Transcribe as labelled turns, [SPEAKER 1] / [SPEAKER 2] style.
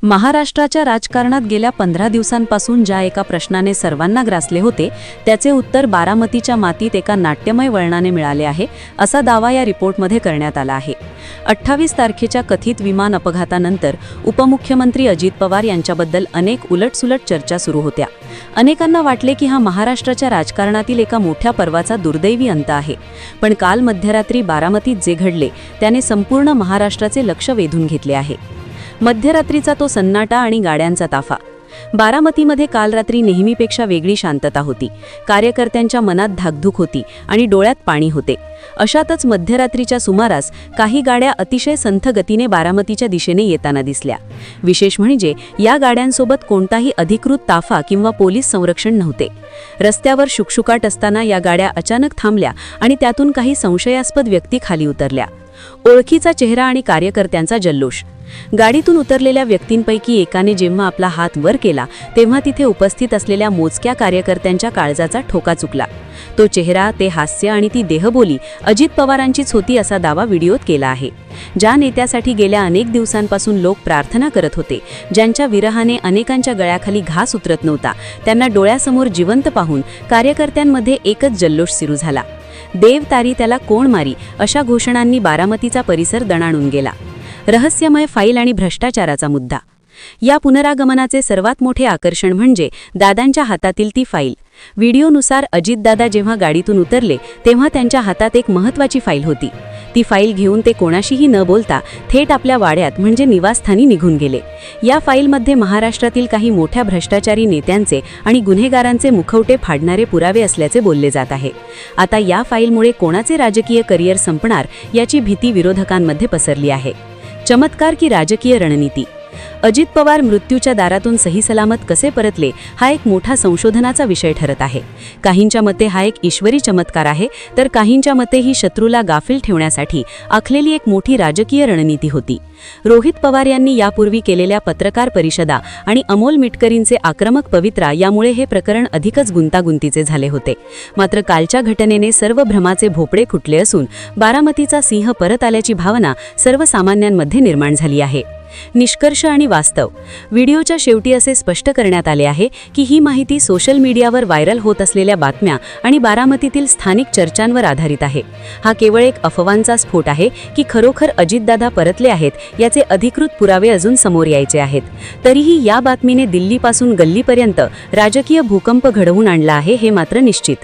[SPEAKER 1] महाराष्ट्राच्या राजकारणात गेल्या 15 दिवसांपासून ज्या एका प्रश्नाने सर्वांना ग्रासले होते त्याचे उत्तर बारामतीच्या मातीत एका नाट्यमय वळणाने मिळाले आहे, असा दावा या रिपोर्टमध्ये करण्यात आला आहे। 28 तारखेच्या कथित विमान अपघातानंतर उपमुख्यमंत्री अजित पवार यांच्याबद्दल अनेक उलटसुलट चर्चा सुरू होत्या। अनेकांना वाटले की हा महाराष्ट्राच्या राजकारणातील एका मोठ्या पर्वाचा दुर्दैवी अंत आहे, पण काल मध्यरात्री बारामतीत जे घडले त्याने संपूर्ण महाराष्ट्राचे लक्ष वेधून घेतले आहे। मध्यरात्रीचा तो सन्नाटा आणि गाड्यांचा ताफा। बारामतीमध्ये काल रात्री नेहमीपेक्षा वेगळी शांतता होती। कार्यकर्त्यांच्या मनात धाकधूक होती आणि डोळ्यात पाणी होते। अशातच मध्यरात्रीच्या सुमारास काही गाड्या अतिशय संथ गतीने बारामतीच्या दिशेने येताना दिसल्या। विशेष म्हणजे या गाड्यांसोबत कोणताही अधिकृत ताफा किंवा पोलीस संरक्षण नव्हते। रस्त्यावर शुकशुकाट असताना या गाड्या अचानक थांबल्या आणि त्यातून काही संशयास्पद व्यक्ती खाली उतरल्या। ओळखीचा चेहरा आणि कार्यकर्त्यांचा जल्लोष। गाडीतून उतरलेल्या व्यक्तींपैकी एकाने जेव्हा आपला हात वर केला तेव्हा तिथे उपस्थित असलेल्या मोजक्या कार्यकर्त्यांच्या काळजाचा ठोका चुकला। तो चेहरा, ते हास्य आणि ती देहबोली अजित पवारांचीच होती असा दावा व्हिडिओत केला आहे। ज्या नेत्यासाठी गेल्या अनेक दिवसांपासून लोक प्रार्थना करत होते, ज्यांच्या विरहाने अनेकांच्या गळ्याखाली घास उतरत नव्हता, त्यांना डोळ्यासमोर जिवंत पाहून कार्यकर्त्यांमध्ये एकच जल्लोष सुरू झाला। देव तारी त्याला कोण मारी अशा घोषणांनी बारामतीचा परिसर दणाणून गेला। रहस्यमय फाईल आणि भ्रष्टाचाराचा मुद्दा। या पुनरागमनाचे सर्वात मोठे आकर्षण म्हणजे दादांच्या हातातील ती फाईल। व्हिडिओनुसार अजितदादा जेव्हा गाडीतून उतरले तेव्हा त्यांच्या हातात एक महत्त्वाची फाईल होती। ती फाईल घेऊन ते कोणाशीही न बोलता थेट आपल्या वाड्यात म्हणजे निवासस्थानी निघून गेले। या फाईलमध्ये महाराष्ट्रातील काही मोठ्या भ्रष्टाचारी नेत्यांचे आणि गुन्हेगारांचे मुखवटे फाडणारे पुरावे असल्याचे बोलले जात आहे। आता या फाईलमुळे कोणाचे राजकीय करिअर संपणार याची भीती विरोधकांमध्ये पसरली आहे। चमत्कार की राजकीय रणनीती। अजित पवार मृत्यूच्या दारातून सही सलामत कसे परतले हा एक मोठा संशोधनाचा विषय ठरत आहे। काहींच्या मते हा एक ईश्वरी चमत्कार आहे, तर काहींच्या मते ही शत्रूला गाफील ठेवण्यासाठी आखलेली एक मोठी राजकीय रणनीती होती। रोहित पवार यांनी यापूर्वी केलेल्या पत्रकार परिषदा आणि अमोल मिटकरींचे आक्रमक पवित्रा यामुळे हे प्रकरण अधिकच गुंतागुंतीचे झाले होते। मात्र कालच्या घटनेने सर्व भ्रमाचे भोपळे फुटले असून बारामतीचा सिंह परत आल्याची भावना सर्वसामान्यांमध्ये निर्माण झाली आहे। निष्कर्ष आणि वास्तव। व्हिडिओच्या शेवटी असे स्पष्ट करण्यात आले आहे की ही माहिती सोशल मीडियावर व्हायरल होत असलेल्या बातम्या आणि बारामतीतील स्थानिक चर्चांवर आधारित आहे। हा केवळ एक अफवांचा स्फोट आहे की खरोखर अजितदादा परतले आहेत याचे अधिकृत पुरावे अजून समोर यायचे आहेत। तरीही या बातमीने दिल्लीपासून गल्लीपर्यंत राजकीय भूकंप घडवून आणला आहे हे मात्र निश्चित।